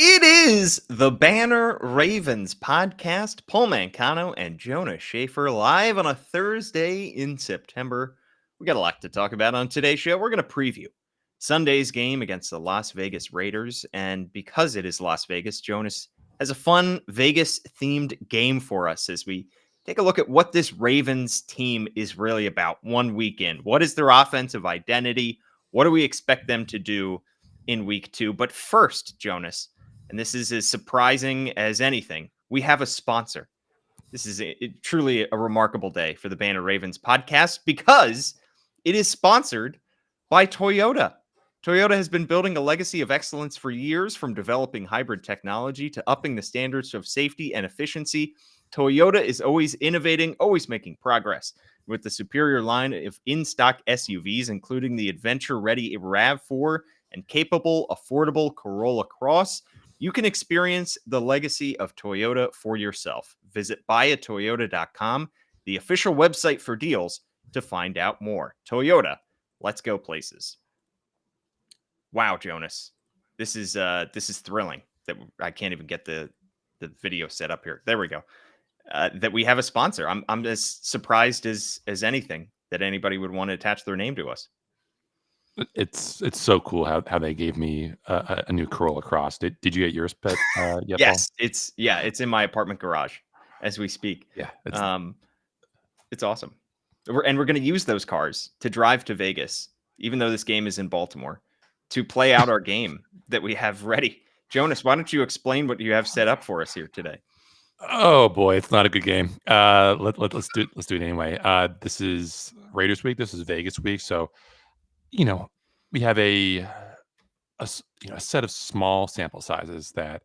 It is the Banner Ravens podcast. Paul Mancano and Jonas Shaffer live on a Thursday in September. We got a lot to talk about on today's show. We're going to preview Sunday's game against the Las Vegas Raiders. And because it is Las Vegas, Jonas has a fun Vegas themed game for us as we take a look at what this Ravens team is really about one week in. What is their offensive identity? What do we expect them to do in week two? But first, Jonas, and this is as surprising as anything, we have a sponsor. This is truly a remarkable day for the Banner Ravens podcast because it is sponsored by Toyota. Toyota has been building a legacy of excellence for years, from developing hybrid technology to upping the standards of safety and efficiency. Toyota is always innovating, always making progress. With the superior line of in-stock SUVs, including the adventure-ready RAV4 and capable, affordable Corolla Cross, you can experience the legacy of Toyota for yourself. Visit buyatoyota.com, the official website for deals, to find out more. Toyota, let's go places. Wow, Jonas, this is thrilling. That I can't even get the video set up here. There we go. That we have a sponsor. I'm as surprised as anything that anybody would want to attach their name to us. It's so cool how they gave me a new Corolla Cross. Did you get yours, Pet? Yet, Yes, Paul? it's in my apartment garage as we speak. Yeah, It's awesome. We're going to use those cars to drive to Vegas, even though this game is in Baltimore, to play out our game that we have ready. Jonas, why don't you explain what you have set up for us here today? Oh boy, it's not a good game. Let's do it anyway. This is Raiders week. This is Vegas week. So, we have a set of small sample sizes that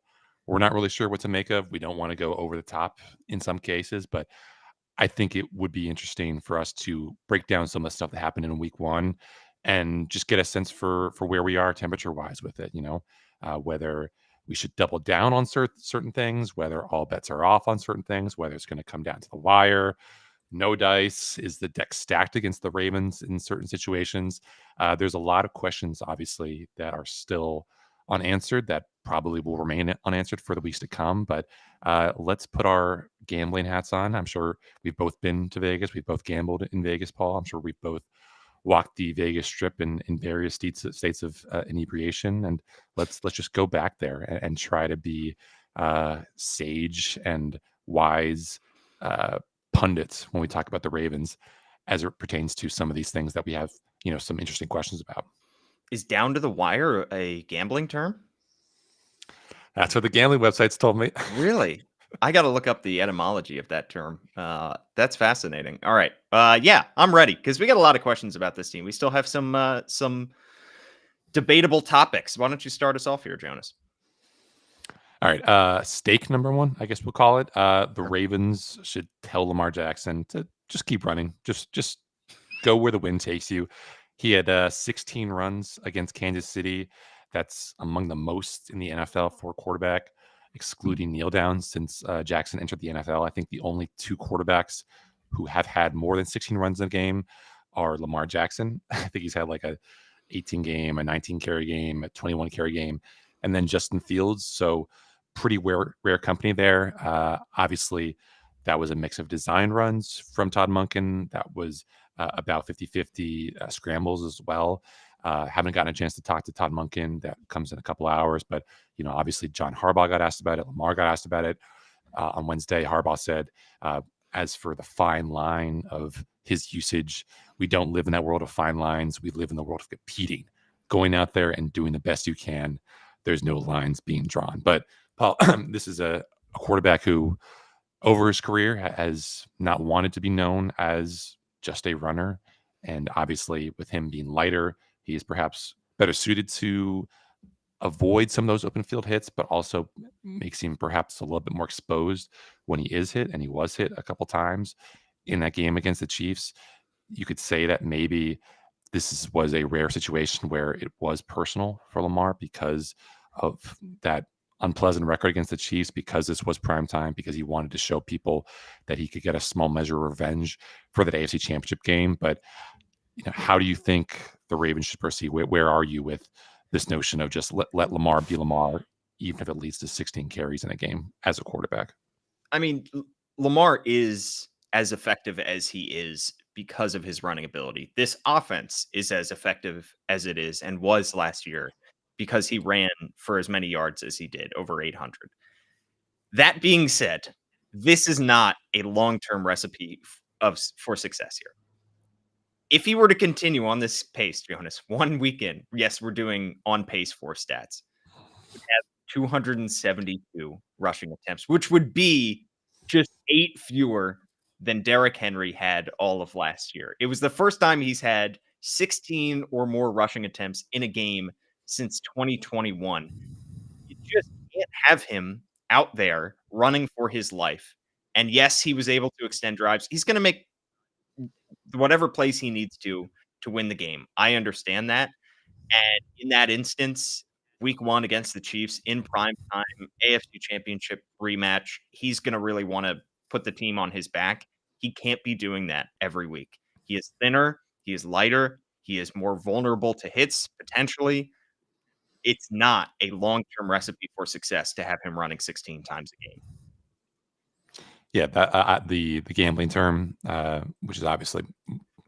we're not really sure what to make of. We don't want to go over the top in some cases, but I think it would be interesting for us to break down some of the stuff that happened in week one and just get a sense for where we are temperature wise with it. Whether we should double down on certain things, whether all bets are off on certain things, whether it's going to come down to the wire. No dice. Is the deck stacked against the Ravens in certain situations? There's a lot of questions, obviously, that are still unanswered that probably will remain unanswered for the weeks to come. But let's put our gambling hats on. I'm sure we've both been to Vegas. We've both gambled in Vegas, Paul. I'm sure we've both walked the Vegas Strip in various states of inebriation. And let's just go back there and try to be sage and wise pundits when we talk about the Ravens as it pertains to some of these things that we have, some interesting questions about. Is down to the wire a gambling term? That's what the gambling websites told me. Really? I got to look up the etymology of that term. That's fascinating. All right. Yeah, I'm ready because we got a lot of questions about this team. We still have some debatable topics. Why don't you start us off here, Jonas? All right. Stake number one, I guess we'll call it. The Ravens should tell Lamar Jackson to just keep running. Just go where the wind takes you. He had 16 runs against Kansas City. That's among the most in the NFL for a quarterback, excluding kneel downs since Jackson entered the NFL. I think the only two quarterbacks who have had more than 16 runs in a game are Lamar Jackson. I think he's had like a 18 game, a 19 carry game, a 21 carry game, and then Justin Fields. So pretty rare company there. Obviously, that was a mix of design runs from Todd Monken. That was about 50-50 scrambles as well. Haven't gotten a chance to talk to Todd Monken. That comes in a couple hours. But, obviously John Harbaugh got asked about it. Lamar got asked about it on Wednesday. Harbaugh said, as for the fine line of his usage, we don't live in that world of fine lines. We live in the world of competing, going out there and doing the best you can. There's no lines being drawn. But Paul, this is a quarterback who over his career has not wanted to be known as just a runner. And obviously with him being lighter, he is perhaps better suited to avoid some of those open field hits, but also makes him perhaps a little bit more exposed when he is hit. And he was hit a couple times in that game against the Chiefs. You could say that maybe this was a rare situation where it was personal for Lamar because of that unpleasant record against the Chiefs, because this was prime time, because he wanted to show people that he could get a small measure of revenge for that AFC Championship game. But how do you think the Ravens should proceed? Where are you with this notion of just let Lamar be Lamar, even if it leads to 16 carries in a game as a quarterback. I mean, Lamar is as effective as he is because of his running ability. This offense is as effective as it is and was last year because he ran for as many yards as he did, over 800. That being said, this is not a long-term recipe for success here. If he were to continue on this pace, Jonas, one weekend, yes, we're doing on pace for stats, would have 272 rushing attempts, which would be just 8 fewer than Derrick Henry had all of last year. It was the first time he's had 16 or more rushing attempts in a game since 2021. You just can't have him out there running for his life. And yes, he was able to extend drives. He's going to make whatever plays he needs to win the game. I understand that. And in that instance, week 1 against the Chiefs in prime time, AFC Championship rematch, he's gonna really wanna put the team on his back. He can't be doing that every week. He is thinner, he is lighter, he is more vulnerable to hits, potentially. It's not a long-term recipe for success to have him running 16 times a game. Yeah, the gambling term, which is obviously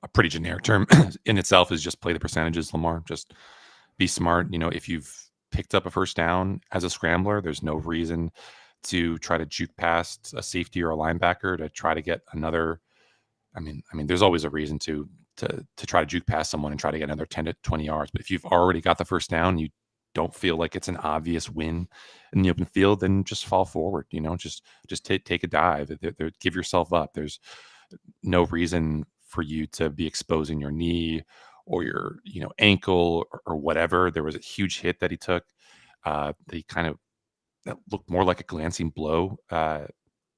a pretty generic term in itself, is just play the percentages, Lamar. Just be smart. If you've picked up a first down as a scrambler, there's no reason to try to juke past a safety or a linebacker to try to get another. I mean, there's always a reason to try to juke past someone and try to get another 10 to 20 yards. But if you've already got the first down, you don't feel like it's an obvious win in the open field, then just fall forward. Just take a dive. Give yourself up. There's no reason for you to be exposing your knee or your ankle or whatever. There was a huge hit that he took. They kind of that looked more like a glancing blow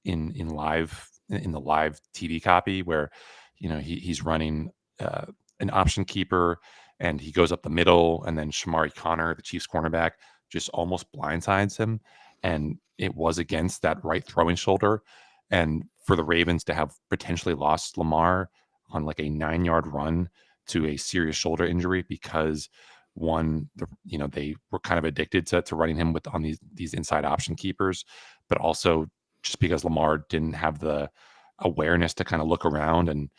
in the live TV copy where he's running an option keeper and he goes up the middle and then Shamari Connor, the Chiefs cornerback, just almost blindsides him, and it was against that right throwing shoulder. And for the Ravens to have potentially lost Lamar on like a 9-yard run to a serious shoulder injury because they were kind of addicted to running him on these inside option keepers, but also just because Lamar didn't have the awareness to kind of look around and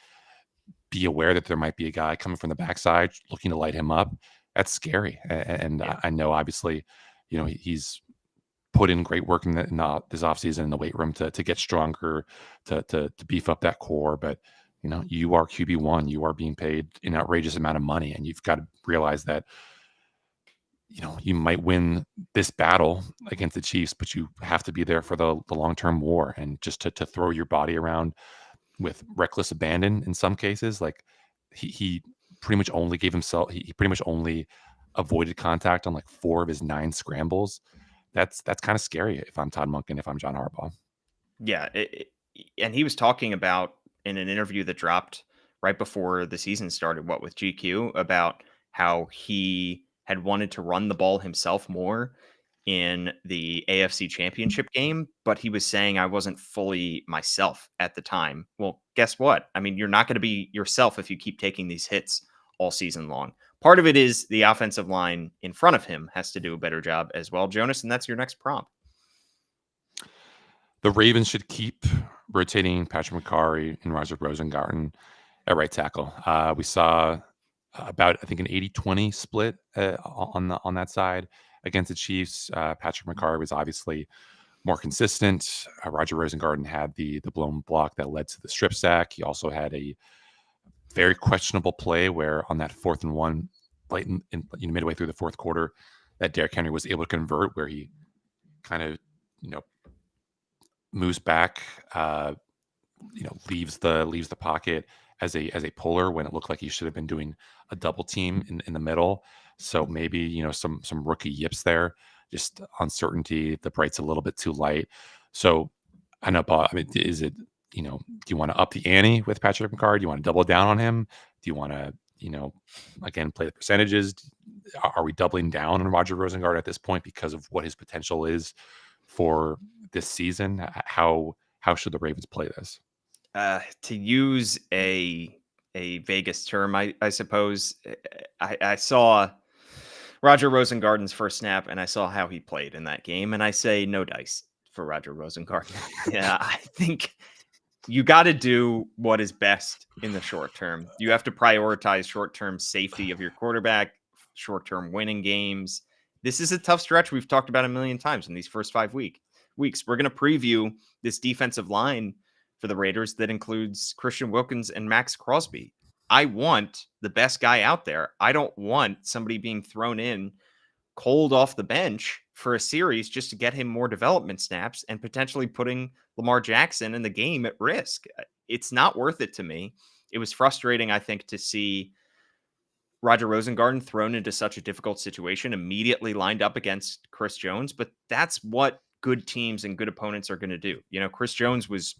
be aware that there might be a guy coming from the backside looking to light him up. That's scary. And Yeah. I know, obviously, he's put in great work this offseason in the weight room to get stronger, to beef up that core. But, you are QB1. You are being paid an outrageous amount of money. And you've got to realize that, you might win this battle against the Chiefs, but you have to be there for the long-term war. And just to throw your body around with reckless abandon in some cases, like he pretty much only gave himself, he pretty much only avoided contact on like 4 of his 9 scrambles. That's kind of scary if I'm Todd Monken, if I'm John Harbaugh. Yeah, and he was talking about in an interview that dropped right before the season started, what with GQ, about how he had wanted to run the ball himself more in the AFC Championship game, but he was saying I wasn't fully myself at the time. Well, guess what? I mean, you're not going to be yourself if you keep taking these hits all season long. Part of it is the offensive line in front of him has to do a better job as well, Jonas, and that's your next prompt. The Ravens should keep rotating Patrick McCarry and Roger Rosengarten at right tackle. We saw about, I think, an 80-20 split on that side against the Chiefs. Patrick McCarry was obviously more consistent. Roger Rosengarten had the blown block that led to the strip sack. He also had a very questionable play where on that 4th and 1, late midway through the fourth quarter, that Derrick Henry was able to convert, where he kind of moves back, leaves the pocket as a puller when it looked like he should have been doing a double team in the middle. So maybe some rookie yips there, just uncertainty. The bright's a little bit too light. So I know, Bob. I mean, is it do you want to up the ante with Patrick McCarr? Do you want to double down on him? Do you want to again play the percentages? Are we doubling down on Roger Rosengard at this point because of what his potential is for this season? How should the Ravens play this? To use a Vegas term, I suppose, I saw Roger Rosengarten's first snap, and I saw how he played in that game, and I say no dice for Roger Rosengarten. Yeah, I think you got to do what is best in the short term. You have to prioritize short-term safety of your quarterback, short-term winning games. This is a tough stretch we've talked about a million times in these first 5 weeks. We're going to preview this defensive line for the Raiders that includes Christian Wilkins and Max Crosby. I want the best guy out there. I don't want somebody being thrown in cold off the bench for a series just to get him more development snaps and potentially putting Lamar Jackson in the game at risk. It's not worth it to me. It was frustrating, I think, to see Roger Rosengarten thrown into such a difficult situation, immediately lined up against Chris Jones, but that's what good teams and good opponents are going to do. You know, Chris Jones was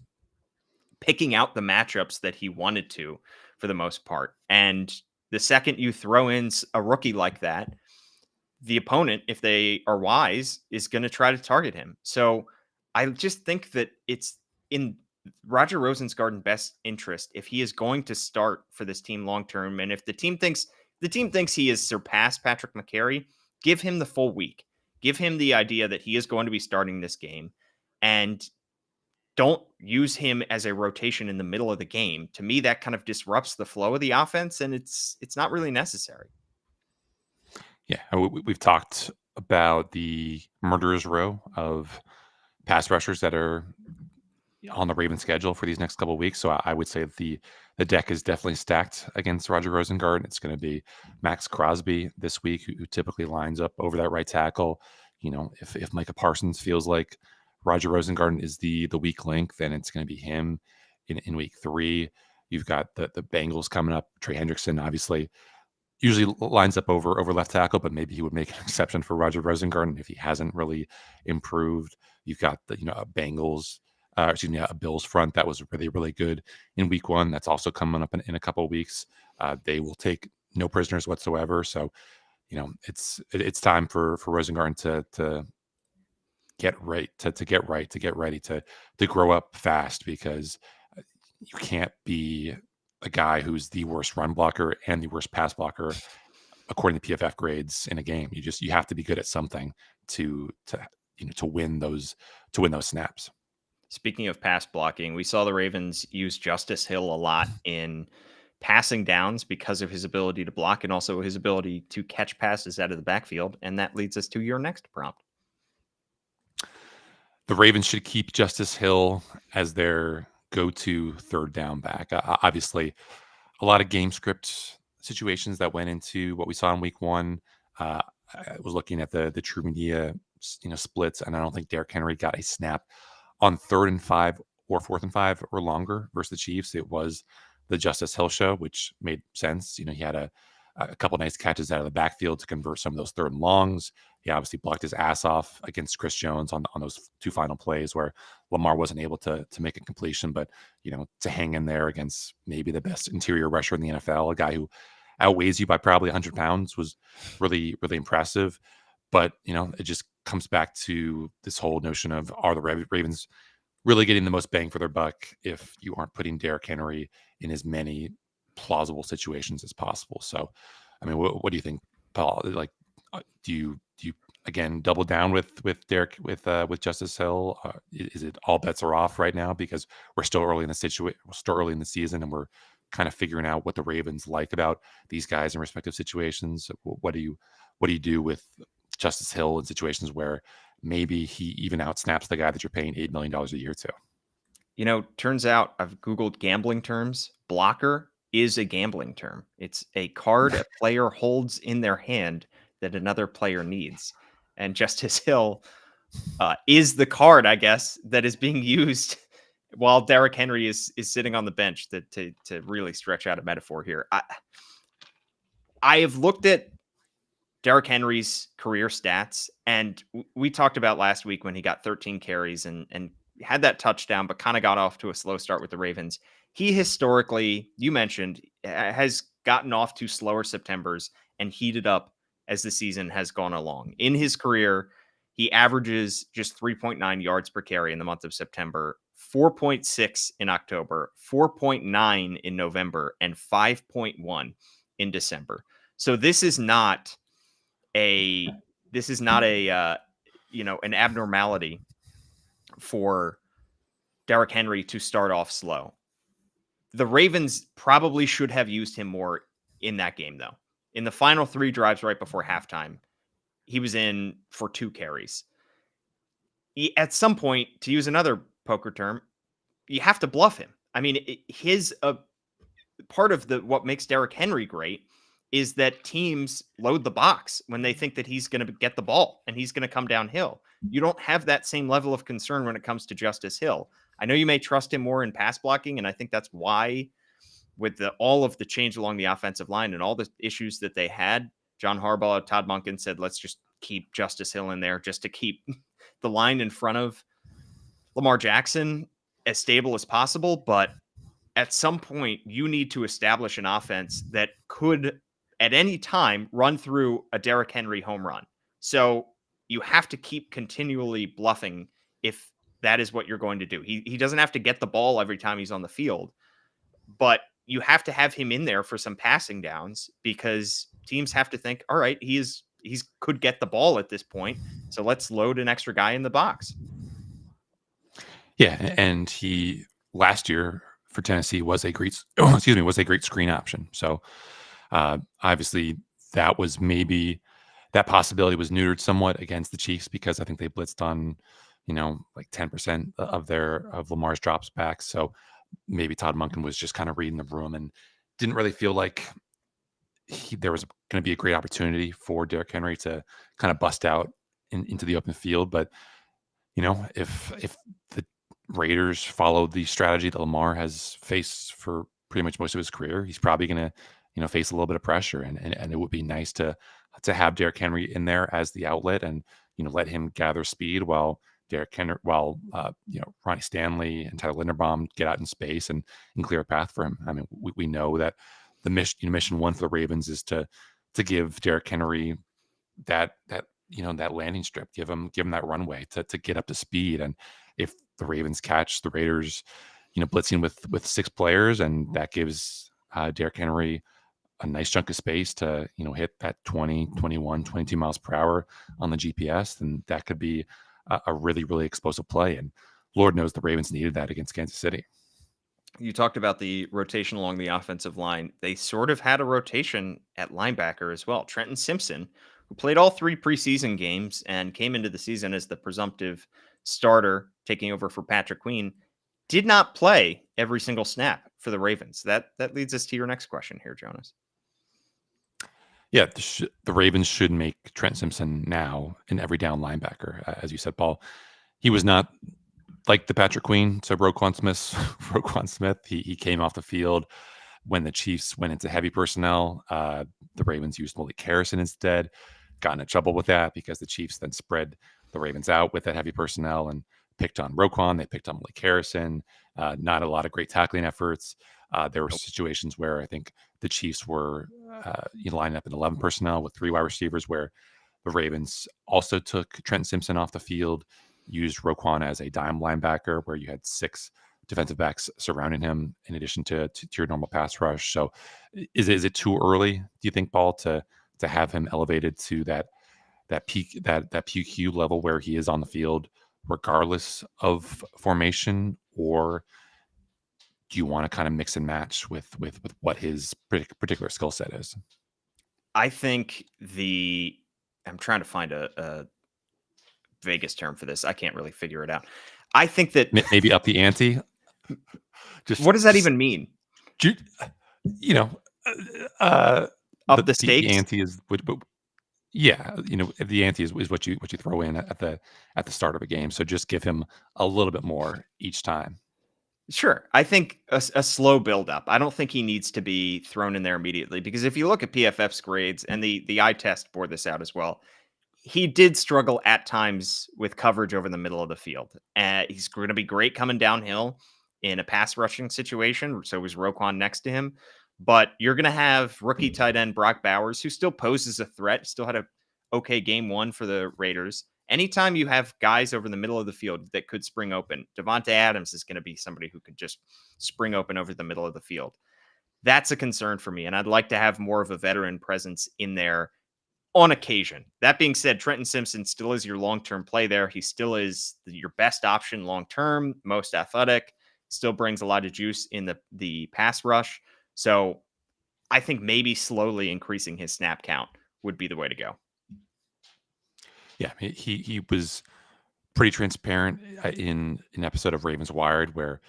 picking out the matchups that he wanted to for the most part. And the second you throw in a rookie like that, the opponent, if they are wise, is going to try to target him. So I just think that it's in Roger Rosengarten's best interest if he is going to start for this team long term, and if the team thinks he has surpassed Patrick McCary, give him the full week. Give him the idea that he is going to be starting this game, and don't use him as a rotation in the middle of the game. To me, that kind of disrupts the flow of the offense, and it's not really necessary. Yeah, we've talked about the murderer's row of pass rushers that are on the Ravens schedule for these next couple of weeks. So I would say the deck is definitely stacked against Roger Rosengarten. It's going to be Max Crosby this week, who typically lines up over that right tackle. You know, if Micah Parsons feels like Roger Rosengarten is the weak link, then it's going to be him in week 3. You've got the Bengals coming up. Trey Hendrickson, obviously, usually lines up over left tackle, but maybe he would make an exception for Roger Rosengarten if he hasn't really improved. You've got the a Bills front that was really, really good in week 1. That's also coming up in a couple of weeks. They will take no prisoners whatsoever. So, it's time for Rosengarten to get right, to get ready to grow up fast, because you can't be a guy who's the worst run blocker and the worst pass blocker according to PFF grades in a game. You have to be good at something to win those snaps. Speaking of pass blocking, we saw the Ravens use Justice Hill a lot in passing downs because of his ability to block and also his ability to catch passes out of the backfield. And that leads us to your next prompt. The Ravens should keep Justice Hill as their go-to third down back. Obviously, a lot of game script situations that went into what we saw in week 1. I was looking at the True Media splits, and I don't think Derrick Henry got a snap on 3rd and 5 or 4th and 5 or longer versus the Chiefs. It was the Justice Hill show, which made sense. He had a couple nice catches out of the backfield to convert some of those 3rd and longs. He obviously blocked his ass off against Chris Jones on those 2 final plays where Lamar wasn't able to make a completion, but to hang in there against maybe the best interior rusher in the NFL, a guy who outweighs you by probably 100 pounds, was really, really impressive. But it just comes back to this whole notion of, are the Ravens really getting the most bang for their buck if you aren't putting Derrick Henry in as many plausible situations as possible? So, I mean, what do you think, Paul? Like, do you again double down with Derrick with Justice Hill? Is it all bets are off right now because we're still early in the season, and we're kind of figuring out what the Ravens like about these guys in respective situations? What do you do with Justice Hill in situations where maybe he even outsnaps the guy that you're paying $8 million a year to? Turns out I've Googled gambling terms. Blocker is a gambling term. It's a card a player holds in their hand that another player needs. And Justice Hill is the card, I guess, that is being used while Derrick Henry is sitting on the bench to really stretch out a metaphor here. I have looked at Derrick Henry's career stats, and we talked about last week when he got 13 carries and had that touchdown, but kind of got off to a slow start with the Ravens. He historically, you mentioned, has gotten off to slower Septembers and heated up as the season has gone along. In his career, he averages just 3.9 yards per carry in the month of September, 4.6 in October, 4.9 in November, and 5.1 in December. So this is not this is not an abnormality for Derrick Henry to start off slow. The Ravens probably should have used him more in that game, though. In the final 3 drives right before halftime, he was in for 2 carries. At some point, to use another poker term, you have to bluff him. I mean, his part of what makes Derrick Henry great is that teams load the box when they think that he's going to get the ball and he's going to come downhill. You don't have that same level of concern when it comes to Justice Hill. I know you may trust him more in pass blocking, and I think that's why, with all of the change along the offensive line and all the issues that they had, John Harbaugh, Todd Monken said, let's just keep Justice Hill in there just to keep the line in front of Lamar Jackson as stable as possible. But at some point, you need to establish an offense that could, at any time, run through a Derrick Henry home run. So you have to keep continually bluffing if that is what you're going to do. He doesn't have to get the ball every time he's on the field, but you have to have him in there for some passing downs because teams have to think, all right, he's could get the ball at this point, so let's load an extra guy in the box. Yeah, and he last year for Tennessee was a great screen option. So obviously that was maybe that possibility was neutered somewhat against the Chiefs because I think they blitzed on like 10% of Lamar's drops back. So maybe Todd Monken was just kind of reading the room and didn't really feel like there was going to be a great opportunity for Derrick Henry to kind of bust out into the open field. But if the Raiders follow the strategy that Lamar has faced for pretty much most of his career, he's probably going to face a little bit of pressure, and it would be nice to have Derrick Henry in there as the outlet and let him gather speed while Ronnie Stanley and Tyler Linderbaum get out in space and clear a path for him. I mean, we know that the mission one for the Ravens is to give Derrick Henry that landing strip, give him that runway to get up to speed. And if the Ravens catch the Raiders, blitzing with 6 players, and that gives Derrick Henry a nice chunk of space to hit that 20, 21, 22 miles per hour on the GPS, then that could be a really, really explosive play. And Lord knows the Ravens needed that against Kansas City. You talked about the rotation along the offensive line. They sort of had a rotation at linebacker as well. Trenton Simpson, who played all 3 preseason games and came into the season as the presumptive starter, taking over for Patrick Queen, did not play every single snap for the Ravens. That leads us to your next question here, Jonas. Yeah, the Ravens should make Trent Simpson now an every down linebacker. As you said, Paul, he was not like the Patrick Queen to Roquan Smith. He came off the field when the Chiefs went into heavy personnel. The Ravens used Malik Harrison instead. Got into trouble with that because the Chiefs then spread the Ravens out with that heavy personnel and picked on Roquan. They picked on Malik Harrison. Not a lot of great tackling efforts. There were situations where I think the Chiefs were lining up in 11 personnel with 3 wide receivers, where the Ravens also took Trent Simpson off the field, used Roquan as a dime linebacker, where you had 6 defensive backs surrounding him in addition to your normal pass rush. So is it too early, do you think, Paul, to have him elevated to that PQ level where he is on the field regardless of formation? Or do you want to kind of mix and match with what his particular skill set is? I think I'm trying to find a Vegas term for this. I can't really figure it out. I think that maybe up the ante. What does that even mean? Up the stakes. The ante is, yeah, the ante is what you throw in at the start of a game. So just give him a little bit more each time. Sure. I think a slow build up. I don't think he needs to be thrown in there immediately, because if you look at PFF's grades, and the eye test bore this out as well, he did struggle at times with coverage over the middle of the field. He's going to be great coming downhill in a pass rushing situation. So was Roquan next to him. But you're going to have rookie tight end Brock Bowers, who still poses a threat, still had a okay game 1 for the Raiders. Anytime you have guys over the middle of the field that could spring open, Devontae Adams is going to be somebody who could just spring open over the middle of the field. That's a concern for me. And I'd like to have more of a veteran presence in there on occasion. That being said, Trenton Simpson still is your long-term play there. He still is your best option long-term, most athletic, still brings a lot of juice in the pass rush. So I think maybe slowly increasing his snap count would be the way to go. Yeah, he was pretty transparent in an episode of Ravens Wired where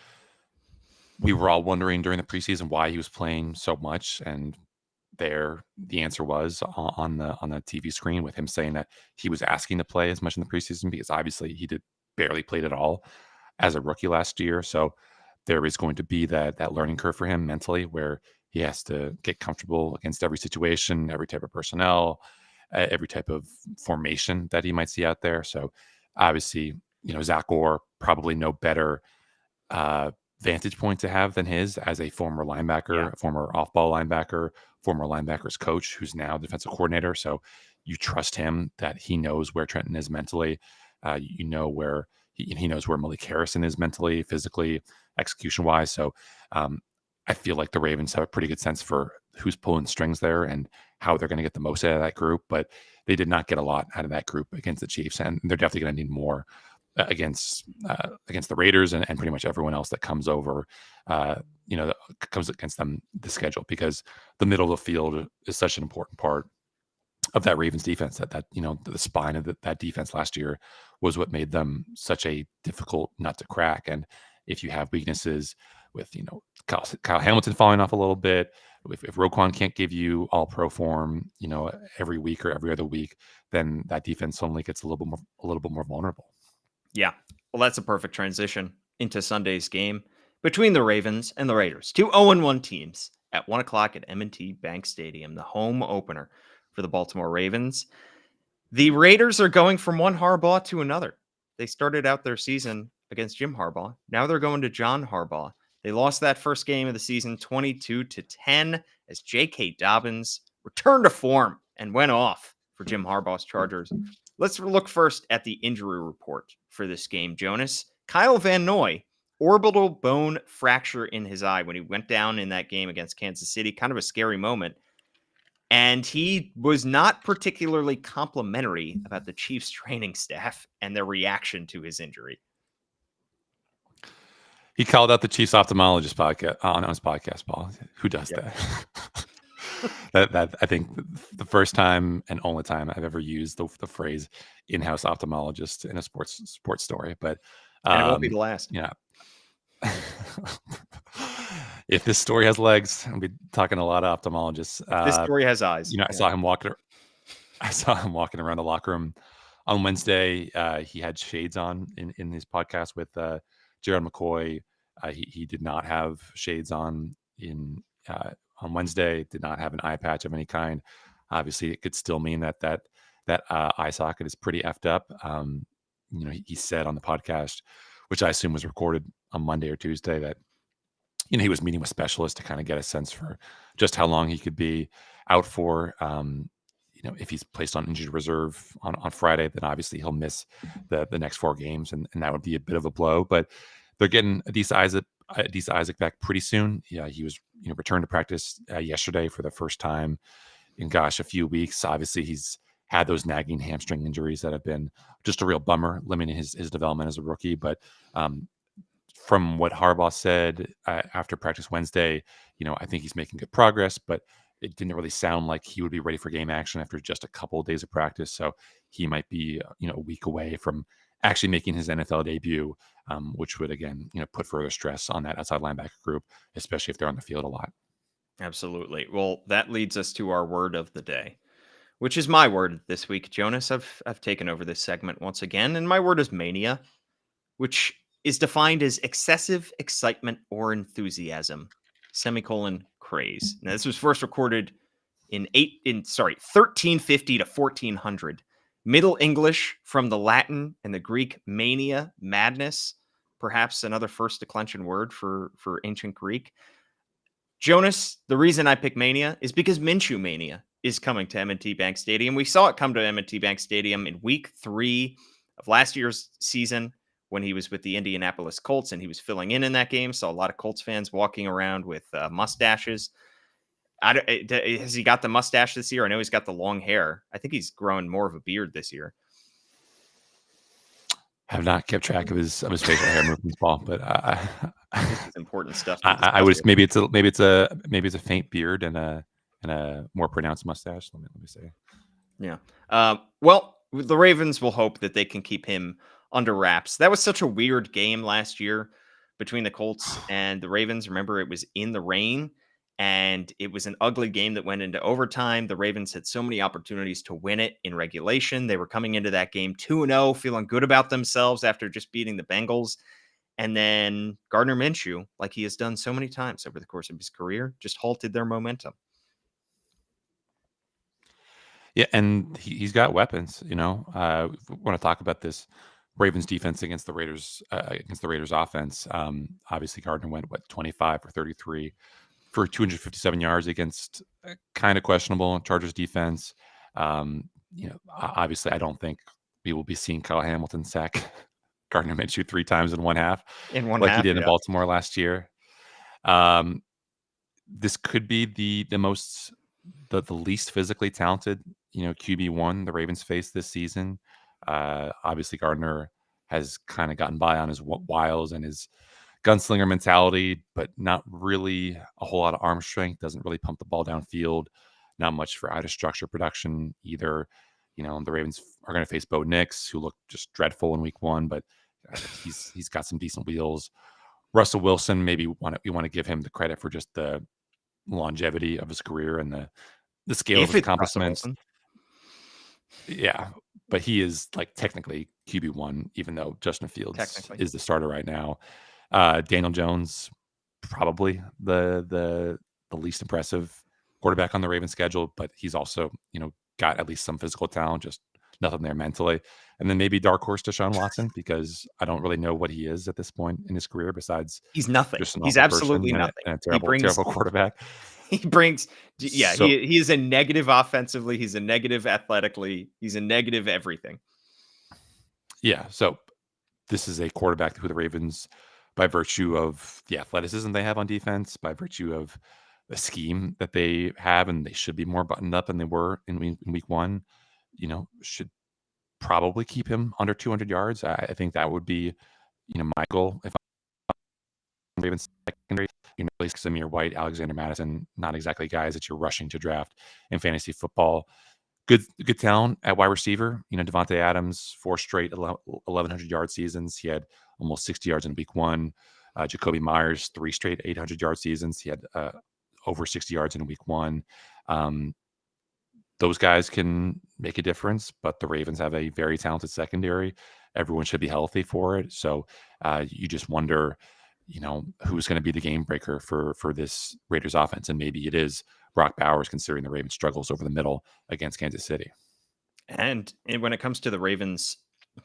we were all wondering during the preseason why he was playing so much, and the answer was on the TV screen with him saying that he was asking to play as much in the preseason because obviously he did barely played at all as a rookie last year. So there is going to be that learning curve for him mentally where he has to get comfortable against every situation, every type of personnel, every type of formation that he might see out there. So obviously, Zach Orr probably no better uh, vantage point to have than his as a former Yeah. linebacker, a former off-ball linebacker, former linebackers coach, who's now defensive coordinator. So you trust him that he knows where Trenton is mentally. You know where he knows where Malik Harrison is mentally, physically, execution-wise. So I feel like the Ravens have a pretty good sense for who's pulling strings there and how they're going to get the most out of that group. But they did not get a lot out of that group against the Chiefs, and they're definitely going to need more against the Raiders and pretty much everyone else that comes over, that comes against them the schedule, because the middle of the field is such an important part of that Ravens defense. That the spine of that defense last year was what made them such a difficult nut to crack. And if you have weaknesses with Kyle Hamilton falling off a little bit, if Roquan can't give you all pro form, every week or every other week, then that defense suddenly gets a little bit more vulnerable. Yeah. Well, that's a perfect transition into Sunday's game between the Ravens and the Raiders. Two 0-1 teams at 1 o'clock at M&T Bank Stadium, the home opener for the Baltimore Ravens. The Raiders are going from one Harbaugh to another. They started out their season against Jim Harbaugh. Now they're going to John Harbaugh. They lost that first game of the season 22-10 as J.K. Dobbins returned to form and went off for Jim Harbaugh's Chargers. Let's look first at the injury report for this game, Jonas. Kyle Van Noy, orbital bone fracture in his eye when he went down in that game against Kansas City. Kind of a scary moment. And he was not particularly complimentary about the Chiefs training staff and their reaction to his injury. He called out the Chiefs ophthalmologist podcast on his podcast, Paul. Who does Yep. that? that I think the first time and only time I've ever used the phrase in-house ophthalmologist in a sports story. But And it won't be the last. yeah. If this story has legs, I'll be talking to a lot of ophthalmologists. This story has eyes. I saw him walking. I saw him walking around the locker room on Wednesday. He had shades on in his podcast with Jared McCoy. He did not have shades on on Wednesday. Did not have an eye patch of any kind. Obviously, it could still mean that eye socket is pretty effed up. He said on the podcast, which I assume was recorded on Monday or Tuesday, that he was meeting with specialists to kind of get a sense for just how long he could be out for. If he's placed on injured reserve on Friday, then obviously he'll miss the next 4 games, and that would be a bit of a blow. But they're getting Adisa Isaac back pretty soon. Yeah, he was returned to practice yesterday for the first time in a few weeks. Obviously, he's had those nagging hamstring injuries that have been just a real bummer, limiting his development as a rookie. But from what Harbaugh said after practice Wednesday, I think he's making good progress, but it didn't really sound like he would be ready for game action after just a couple of days of practice. So he might be, a week away from actually making his NFL debut, which would, again, put further stress on that outside linebacker group, especially if they're on the field a lot. Absolutely. Well, that leads us to our word of the day, which is my word this week, Jonas. I've taken over this segment once again, and my word is mania, which is defined as excessive excitement or enthusiasm, craze. Now, this was first recorded in 1350 to 1400. Middle English from the Latin and the Greek mania, madness, perhaps another first declension word for ancient Greek. Jonas, the reason I pick mania is because Minshew mania is coming to M&T Bank Stadium. We saw it come to M&T Bank Stadium in week 3 of last year's season when he was with the Indianapolis Colts and he was filling in that game. Saw a lot of Colts fans walking around with mustaches. Has he got the mustache this year? I know he's got the long hair. I think he's growing more of a beard this year. Have not kept track of his facial hair movements, Paul, but This is important stuff to I discuss would with maybe him. it's a faint beard and a more pronounced mustache. Let me say. Yeah. Well, the Ravens will hope that they can keep him under wraps. That was such a weird game last year between the Colts and the Ravens. Remember, it was in the rain and it was an ugly game that went into overtime. The Ravens had so many opportunities to win it in regulation. They were coming into that game 2-0, feeling good about themselves after just beating the Bengals. And then Gardner Minshew, like he has done so many times over the course of his career, just halted their momentum. Yeah, and he's got weapons. You know, if we want to talk about this Ravens defense against the Raiders offense. Obviously, Gardner went 25 for 33 for 257 yards against kind of questionable Chargers defense. Obviously, I don't think we will be seeing Kyle Hamilton sack Gardner Minshew 3 times in one half In one like he half, did in yeah. Baltimore last year. Um, this could be the least physically talented, QB1 the Ravens face this season. Obviously, Gardner has kind of gotten by on his wiles and his gunslinger mentality, but not really a whole lot of arm strength. Doesn't really pump the ball downfield. Not much for out of structure production either. The Ravens are going to face Bo Nix, who looked just dreadful in Week 1, but he's got some decent wheels. Russell Wilson, maybe you want to give him the credit for just the longevity of his career and the scale of If his it's Russell accomplishments. Wilson, Yeah, but he is like technically QB1, even though Justin Fields technically. is the starter right now. Daniel Jones, probably the least impressive quarterback on the Ravens schedule, but he's also got at least some physical talent, just nothing there mentally. And then maybe dark horse Deshaun Watson, because I don't really know what he is at this point in his career besides He's nothing. just an He's awful person absolutely and nothing. a He terrible brings terrible quarterback. he brings yeah, So he is a negative offensively, he's a negative athletically, he's a negative everything. yeah, so this is a quarterback who the Ravens, by virtue of the athleticism they have on defense, by virtue of the scheme that they have, and they should be more buttoned up than they were in week 1, should probably keep him under 200 yards. I think that would be, my goal if I'm Ravens secondary. Replace Samir White, Alexander Madison, not exactly guys that you're rushing to draft in fantasy football. Good talent at wide receiver. Devontae Adams, 4 straight 1,100-yard seasons. He had almost 60 yards in week 1. Jacoby Myers, 3 straight 800-yard seasons. He had over 60 yards in week 1. Those guys can make a difference, but the Ravens have a very talented secondary. Everyone should be healthy for it. So you just wonder, who's going to be the game breaker for this Raiders offense, and maybe it is Brock Bowers, considering the Ravens struggles over the middle against Kansas City. And when it comes to the Ravens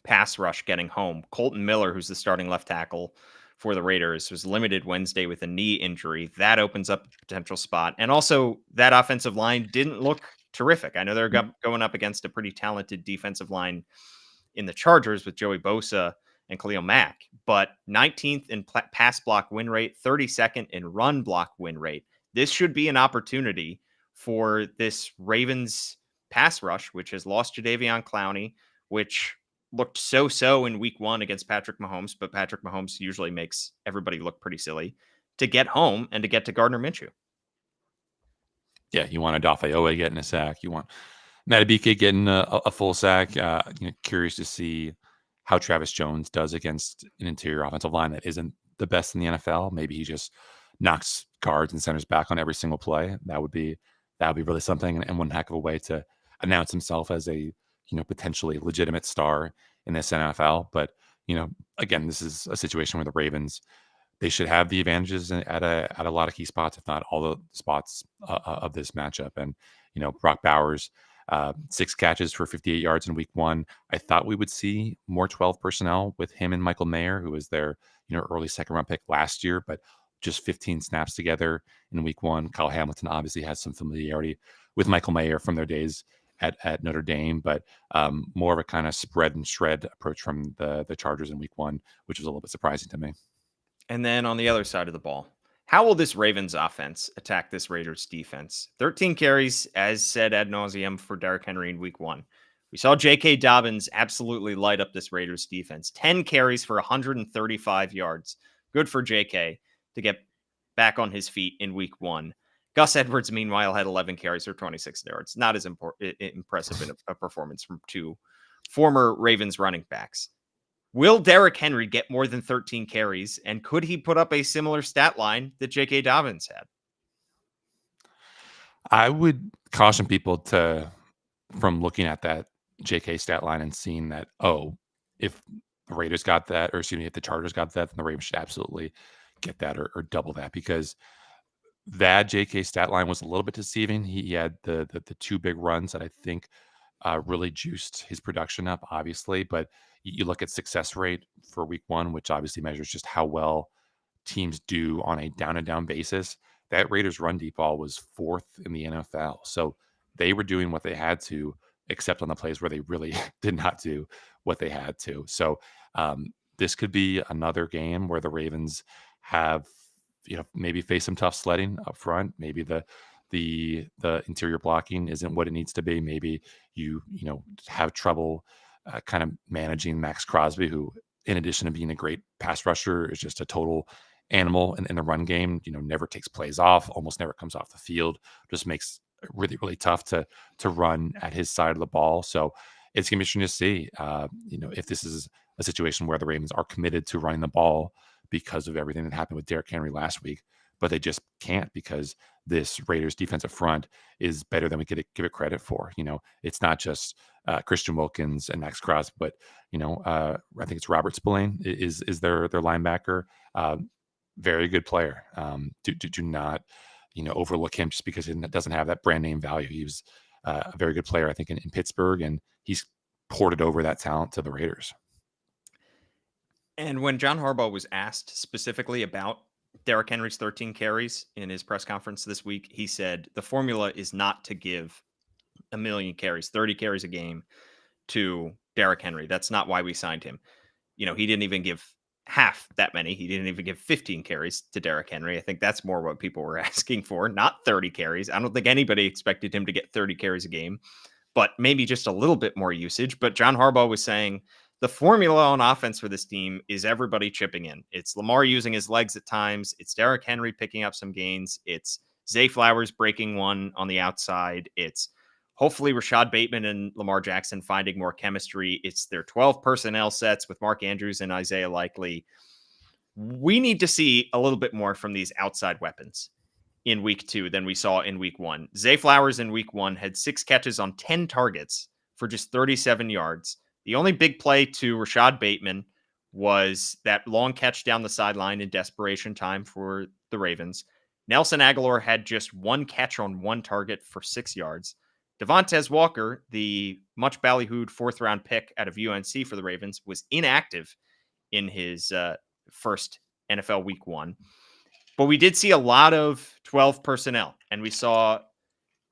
pass rush getting home, Colton Miller, who's the starting left tackle for the Raiders, was limited Wednesday with a knee injury. That opens up a potential spot. And also, that offensive line didn't look terrific. I know they're going up against a pretty talented defensive line in the Chargers with Joey Bosa and Khalil Mack, but 19th in pass block win rate, 32nd in run block win rate. This should be an opportunity for this Ravens pass rush, which has lost Jadeveon Clowney, which looked so in week 1 against Patrick Mahomes, but Patrick Mahomes usually makes everybody look pretty silly, to get home and to get to Gardner Minshew. Yeah, you want Adolfo Owe getting a sack. You want Matabike getting a full sack. Curious to see how Travis Jones does against an interior offensive line that isn't the best in the NFL. Maybe he just knocks guards and centers back on every single play. That would be really something, and one heck of a way to announce himself as a potentially legitimate star in this NFL. But again, this is a situation where the Ravens, they should have the advantages at a lot of key spots, if not all the spots of this matchup. And Brock Bowers, 6 catches for 58 yards in week 1. I thought we would see more 12 personnel with him and Michael Mayer, who was their early second round pick last year, but just 15 snaps together in week 1. Kyle Hamilton obviously has some familiarity with Michael Mayer from their days at Notre Dame, but more of a kind of spread and shred approach from the Chargers in week 1, which was a little bit surprising to me. And then on the other side of the ball, How will this Ravens offense attack this Raiders defense? 13 carries, as said ad nauseum, for Derrick Henry in week one. We saw J.K. Dobbins absolutely light up this Raiders defense. 10 carries for 135 yards. Good for J.K. to get back on his feet in week one. Gus Edwards, meanwhile, had 11 carries for 26 yards. Not as impressive in a performance from two former Ravens running backs. Will Derrick Henry get more than 13 carries, and could he put up a similar stat line that J.K. Dobbins had? I would caution people from looking at that JK stat line and seeing that, oh, if the Raiders got that, or excuse me, if the Chargers got that, then the Ravens should absolutely get that or double that, because that JK stat line was a little bit deceiving. He had the two big runs that I think really juiced his production up, obviously. But you look at success rate for week one, which obviously measures just how well teams do on a down and down basis. That Raiders run deep ball was fourth in the NFL. So they were doing what they had to, except on the plays where they really did not do what they had to. So this could be another game where the Ravens have, maybe face some tough sledding up front. Maybe the interior blocking isn't what it needs to be. Maybe you have trouble kind of managing Max Crosby, who, in addition to being a great pass rusher, is just a total animal in the run game. Never takes plays off, almost never comes off the field. Just makes it really, really tough to run at his side of the ball. So it's gonna be interesting to see, if this is a situation where the Ravens are committed to running the ball because of everything that happened with Derrick Henry last week, but they just can't, because this Raiders defensive front is better than we could give it credit for. It's not just Christian Wilkins and Max Crosby, but I think it's Robert Spillane is their linebacker. Very good player. Do not overlook him just because he doesn't have that brand name value. He was a very good player, I think, in Pittsburgh, and he's ported over that talent to the Raiders. And when John Harbaugh was asked specifically about Derrick Henry's 13 carries in his press conference this week, he said the formula is not to give a million carries, 30 carries a game to Derrick Henry. That's not why we signed him. He didn't even give half that many. He didn't even give 15 carries to Derrick Henry. I think that's more what people were asking for, not 30 carries. I don't think anybody expected him to get 30 carries a game, but maybe just a little bit more usage. But John Harbaugh was saying the formula on offense for this team is everybody chipping in. It's Lamar using his legs at times. It's Derrick Henry picking up some gains. It's Zay Flowers breaking one on the outside. It's hopefully Rashad Bateman and Lamar Jackson finding more chemistry. It's their 12 personnel sets with Mark Andrews and Isaiah Likely. We need to see a little bit more from these outside weapons in week two than we saw in week one. Zay Flowers in week one had 6 catches on 10 targets for just 37 yards. The only big play to Rashad Bateman was that long catch down the sideline in desperation time for the Ravens. Nelson Aguilar had just 1 catch on 1 target for 6 yards. Devontae Walker, the much ballyhooed 4th-round pick out of UNC for the Ravens, was inactive in his first NFL week one. But we did see a lot of 12 personnel, and we saw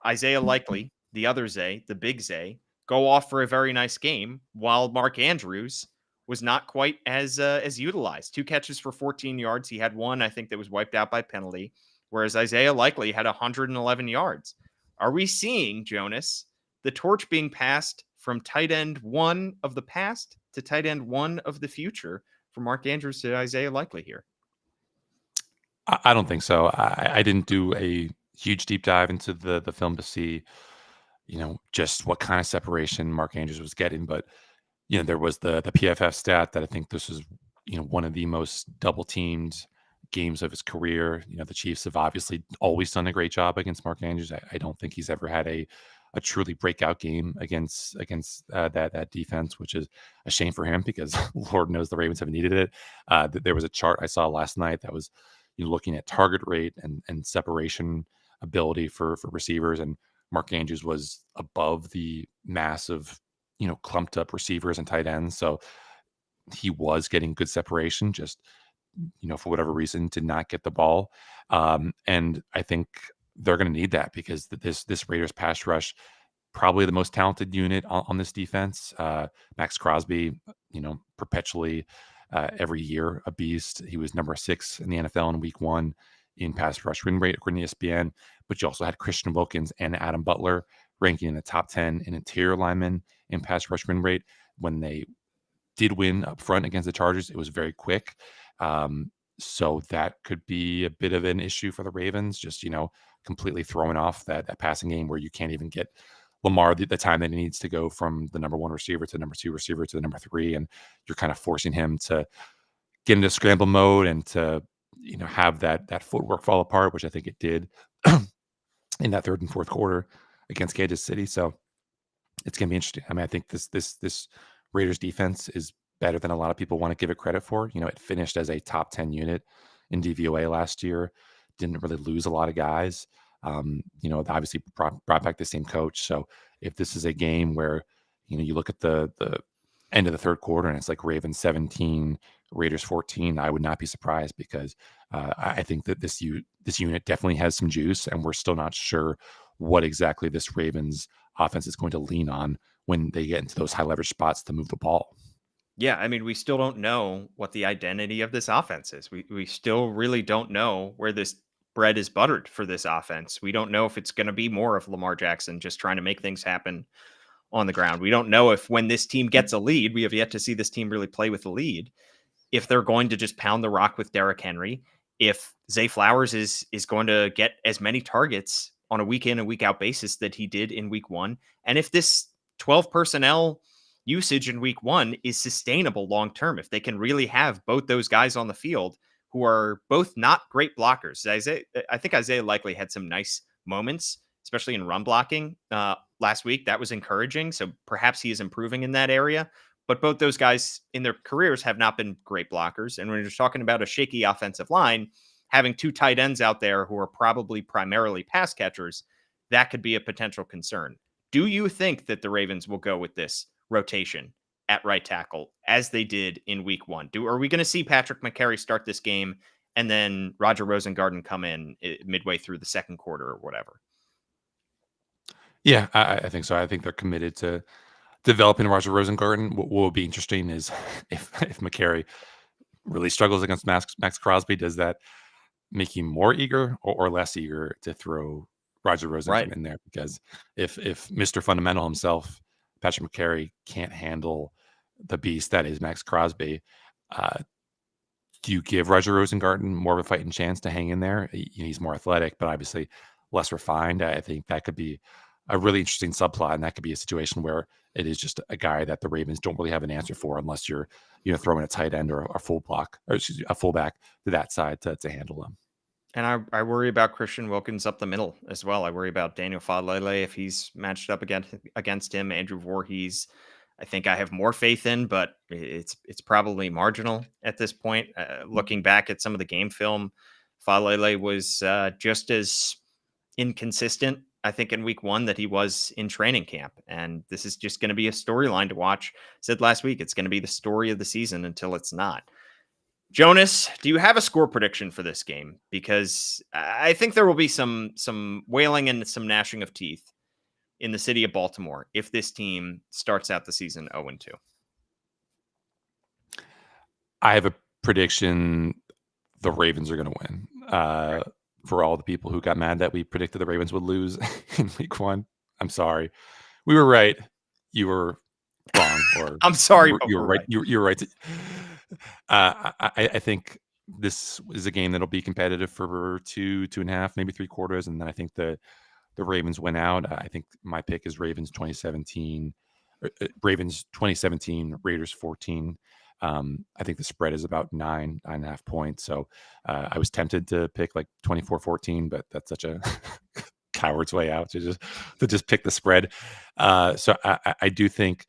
Isaiah Likely, the other Zay, the big Zay, go off for a very nice game, while Mark Andrews was not quite as utilized. 2 catches for 14 yards. He had one, I think, that was wiped out by penalty, whereas Isaiah Likely had 111 yards. Are we seeing, Jonas, the torch being passed from tight end one of the past to tight end one of the future from Mark Andrews to Isaiah Likely here? I don't think so. I didn't do a huge deep dive into the film to see, just what kind of separation Mark Andrews was getting. But, there was the PFF stat that I think this was, one of the most double teamed games of his career. The Chiefs have obviously always done a great job against Mark Andrews. I don't think he's ever had a truly breakout game against that defense, which is a shame for him, because Lord knows the Ravens have needed it. There was a chart I saw last night that was looking at target rate and separation ability for receivers, and Mark Andrews was above the massive clumped up receivers and tight ends. So he was getting good separation, just for whatever reason did not get the ball. And I think they're going to need that, because this Raiders pass rush, probably the most talented unit on this defense. Max Crosby, perpetually every year a beast. He was number 6 in the NFL in week one. in pass rush win rate according to ESPN, but you also had Christian Wilkins and Adam Butler ranking in the top 10 in interior linemen in pass rush win rate. When they did win up front against the Chargers, it was very quick. So that could be a bit of an issue for the Ravens, just, completely throwing off that passing game where you can't even get Lamar the time that he needs to go from the number one receiver to the number two receiver to the number three. And you're kind of forcing him to get into scramble mode and to, have that footwork fall apart, which I think it did in that third and fourth quarter against Kansas City. So it's going to be interesting. I mean, I think this Raiders defense is better than a lot of people want to give it credit for. It finished as a top 10 unit in DVOA last year. Didn't really lose a lot of guys. Obviously brought back the same coach. So if this is a game where, you look at the end of the third quarter and it's like Ravens 17, Raiders 14, I would not be surprised because I think that this unit definitely has some juice, and we're still not sure what exactly this Ravens offense is going to lean on when they get into those high leverage spots to move the ball. Yeah, I mean, we still don't know what the identity of this offense is. We still really don't know where this bread is buttered for this offense. We don't know if it's going to be more of Lamar Jackson just trying to make things happen on the ground. We don't know if when this team gets a lead, we have yet to see this team really play with the lead, if they're going to just pound the rock with Derrick Henry, if Zay Flowers is going to get as many targets on a week in and week out basis that he did in week one, and if this 12 personnel usage in week one is sustainable long term, if they can really have both those guys on the field who are both not great blockers. I think Isaiah likely had some nice moments, especially in run blocking last week. That was encouraging. So perhaps he is improving in that area. But both those guys in their careers have not been great blockers. And when you're talking about a shaky offensive line, having two tight ends out there who are probably primarily pass catchers, that could be a potential concern. Do you think that the Ravens will go with this rotation at right tackle as they did in week one? Are we going to see Patrick McCarry start this game and then Roger Rosengarten come in midway through the second quarter or whatever? Yeah, I think so. I think they're committed to developing Roger Rosengarten. What will be interesting is if McCarry really struggles against Max Crosby, does that make you more eager or less eager to throw Roger Rosengarten in there? Because if Mr. Fundamental himself, Patrick McCarry, can't handle the beast that is Max Crosby, do you give Roger Rosengarten more of a fighting chance to hang in there? He's more athletic, but obviously less refined. I think that could be a really interesting subplot, and that could be a situation where it is just a guy that the Ravens don't really have an answer for unless you're, throwing a tight end or a a fullback to that side to handle him. And I worry about Christian Wilkins up the middle as well. I worry about Daniel Faalele if he's matched up against him. Andrew Voorhees, I think I have more faith in, but it's probably marginal at this point. Looking back at some of the game film, Faalele was just as inconsistent, I think, in week one that he was in training camp. And this is just going to be a storyline to watch. I said last week, it's going to be the story of the season until it's not. Jonas, do you have a score prediction for this game? Because I think there will be some wailing and some gnashing of teeth in the city of Baltimore if this team starts out the season 0-2. I have a prediction: the Ravens are going to win. Right. For all the people who got mad that we predicted the Ravens would lose in week one, I'm sorry. We were right. You were wrong. Or I'm sorry, you were right. You were right. I think this is a game that'll be competitive for 2.5, maybe 3 quarters, and then I think the Ravens win out. I think my pick is Ravens 2017, Raiders 14. I think the spread is about 9.5 points. So I was tempted to pick like 24-14, but that's such a coward's way out to just pick the spread. So I do think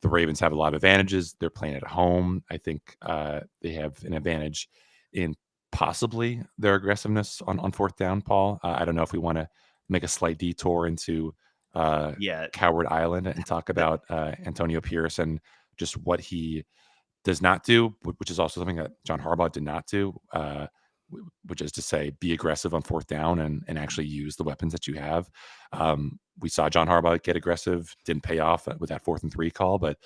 the Ravens have a lot of advantages. They're playing at home. I think they have an advantage in possibly their aggressiveness on fourth down, Paul. I don't know if we want to make a slight detour into Coward Island and talk about Antonio Pierce and just what he does not do, which is also something that John Harbaugh did not do, which is to say be aggressive on fourth down and actually use the weapons that you have. We saw John Harbaugh get aggressive, didn't pay off with that 4th and 3 call, but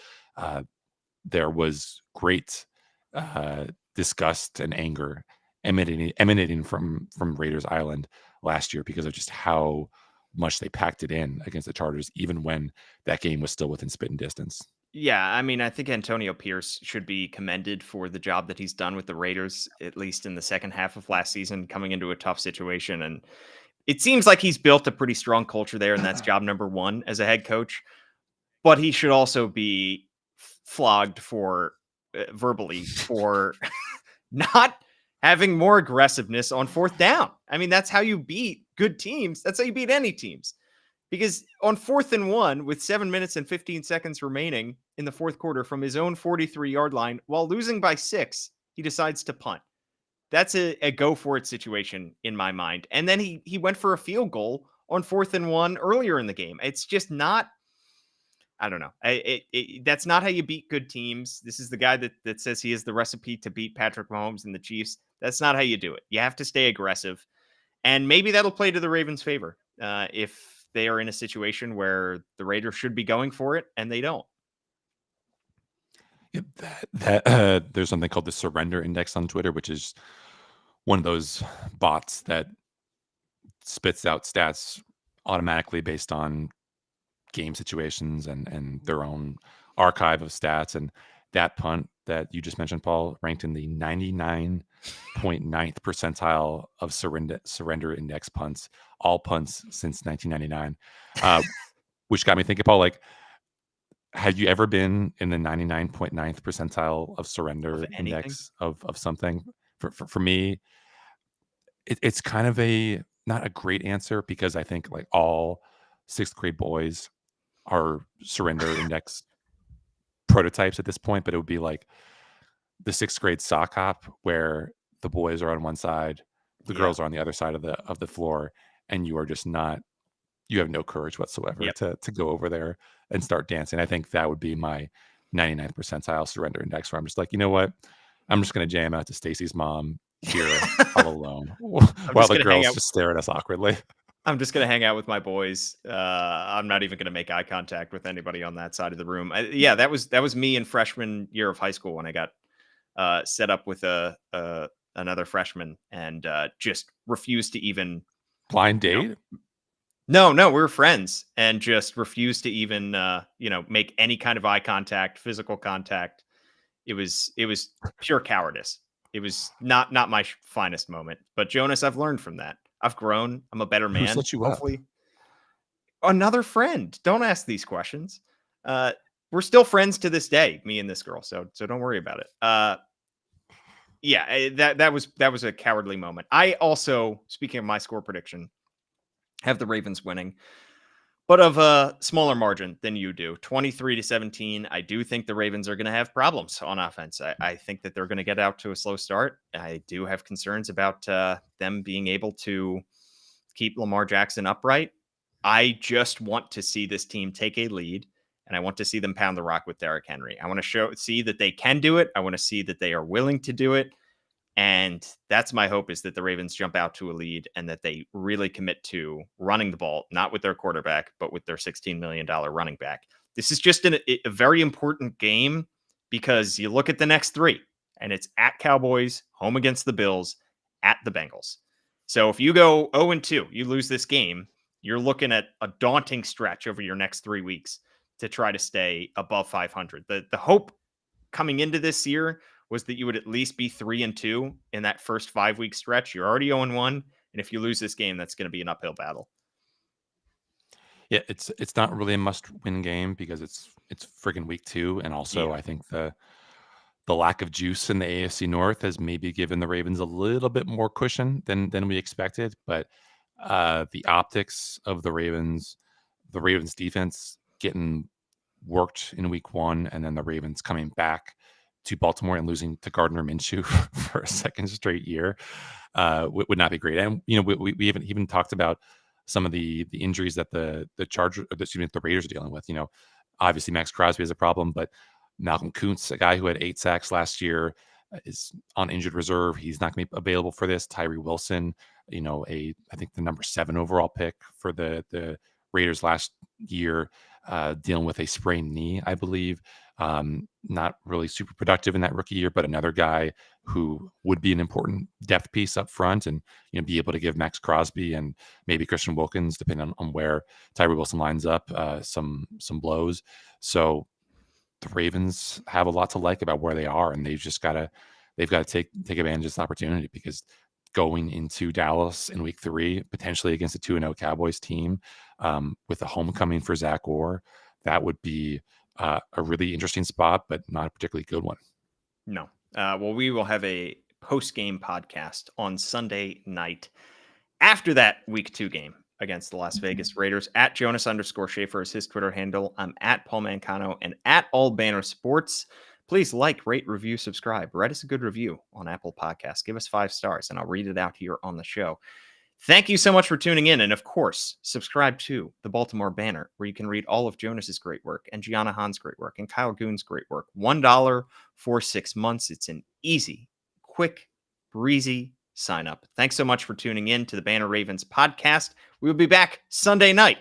there was great disgust and anger emanating from Raiders Island last year because of just how much they packed it in against the Chargers, even when that game was still within spitting distance. Yeah, I mean, I think Antonio Pierce should be commended for the job that he's done with the Raiders, at least in the second half of last season, coming into a tough situation. And it seems like he's built a pretty strong culture there, and that's job number one as a head coach. But he should also be flogged for verbally for not having more aggressiveness on fourth down. I mean, that's how you beat good teams. That's how you beat any teams. Because on 4th and 1, with 7 minutes and 15 seconds remaining in the fourth quarter from his own 43-yard line, while losing by 6, he decides to punt. That's a go for it situation in my mind. And then he went for a field goal on 4th and 1 earlier in the game. It's just not. I don't know. That's not how you beat good teams. This is the guy that says he is the recipe to beat Patrick Mahomes and the Chiefs. That's not how you do it. You have to stay aggressive, and maybe that'll play to the Ravens' favor if they are in a situation where the Raiders should be going for it and they don't. Yeah, there's something called the surrender index on Twitter, which is one of those bots that spits out stats automatically based on game situations and their own archive of stats. And that punt that you just mentioned, Paul, ranked in the 99.9th percentile of surrender index punts, all punts since 1999. Which got me thinking, Paul, like, have you ever been in the 99.9th percentile of surrender index of something? For me, it's kind of not a great answer, because I think like all sixth grade boys are surrender index prototypes at this point, but it would be like the sixth grade sock hop where the boys are on one side, the girls are on the other side of the floor, and you are just not, you have no courage whatsoever to go over there and start dancing. I think that would be my 99th percentile surrender index, where I'm just like, you know what? I'm just going to jam out to Stacy's mom here all alone while the girls just stare at us awkwardly. I'm just going to hang out with my boys. I'm not even going to make eye contact with anybody on that side of the room. That was me in freshman year of high school when I got set up with another freshman and just refused to even blind date. No, we were friends and just refused to even make any kind of eye contact, physical contact. It was pure cowardice. It was not my finest moment. But Jonas, I've learned from that. I've grown. I'm a better man. Who set you hopefully. Up? Another friend. Don't ask these questions. We're still friends to this day, me and this girl. So don't worry about it. That was a cowardly moment. I also, speaking of my score prediction, have the Ravens winning, but of a smaller margin than you do, 23-17. I do think the Ravens are going to have problems on offense. I think that they're going to get out to a slow start. I do have concerns about them being able to keep Lamar Jackson upright. I just want to see this team take a lead, and I want to see them pound the rock with Derrick Henry. I want to see that they can do it. I want to see that they are willing to do it. And that's my hope, is that the Ravens jump out to a lead and that they really commit to running the ball, not with their quarterback, but with their $16 million running back. This is just a very important game, because you look at the next three, and it's at Cowboys, home against the Bills, at the Bengals. So if you go 0-2, you lose this game, you're looking at a daunting stretch over your next 3 weeks to try to stay above 500. The hope coming into this year was that you would at least be 3-2 in that first 5-week stretch. You're already 0-1. And if you lose this game, that's going to be an uphill battle. Yeah, it's not really a must-win game because it's friggin' week 2. And also, I think the lack of juice in the AFC North has maybe given the Ravens a little bit more cushion than we expected. But the optics of the Ravens defense getting worked in week 1, and then the Ravens coming back to Baltimore and losing to Gardner Minshew for a second straight year would not be great. And we haven't even talked about some of the injuries that the Raiders are dealing with. Obviously Max Crosby is a problem, but Malcolm Kuntz, a guy who had 8 sacks last year, is on injured reserve. He's not going to be available for this. Tyree Wilson, I think the number 7 overall pick for the Raiders last year, dealing with a sprained knee, I believe. Not really super productive in that rookie year, but another guy who would be an important depth piece up front and be able to give Max Crosby and maybe Christian Wilkins, depending on where Tyree Wilson lines up, some blows. So the Ravens have a lot to like about where they are, and they've got to take advantage of this opportunity, because going into Dallas in week 3, potentially against a 2-0 Cowboys team, with a homecoming for Zach Orr, that would be a really interesting spot, but not a particularly good one. No. Well, we will have a post-game podcast on Sunday night after that week 2 game against the Las Vegas Raiders. At Jonas_Shaffer is his Twitter handle. I'm at Paul Mancano and at All Banner Sports. Please like, rate, review, subscribe. Write us a good review on Apple Podcasts. Give us 5 stars, and I'll read it out here on the show. Thank you so much for tuning in. And of course, subscribe to the Baltimore Banner, where you can read all of Jonas's great work and Gianna Hahn's great work and Kyle Goon's great work. $1 for 6 months. It's an easy, quick, breezy sign up. Thanks so much for tuning in to the Banner Ravens podcast. We will be back Sunday night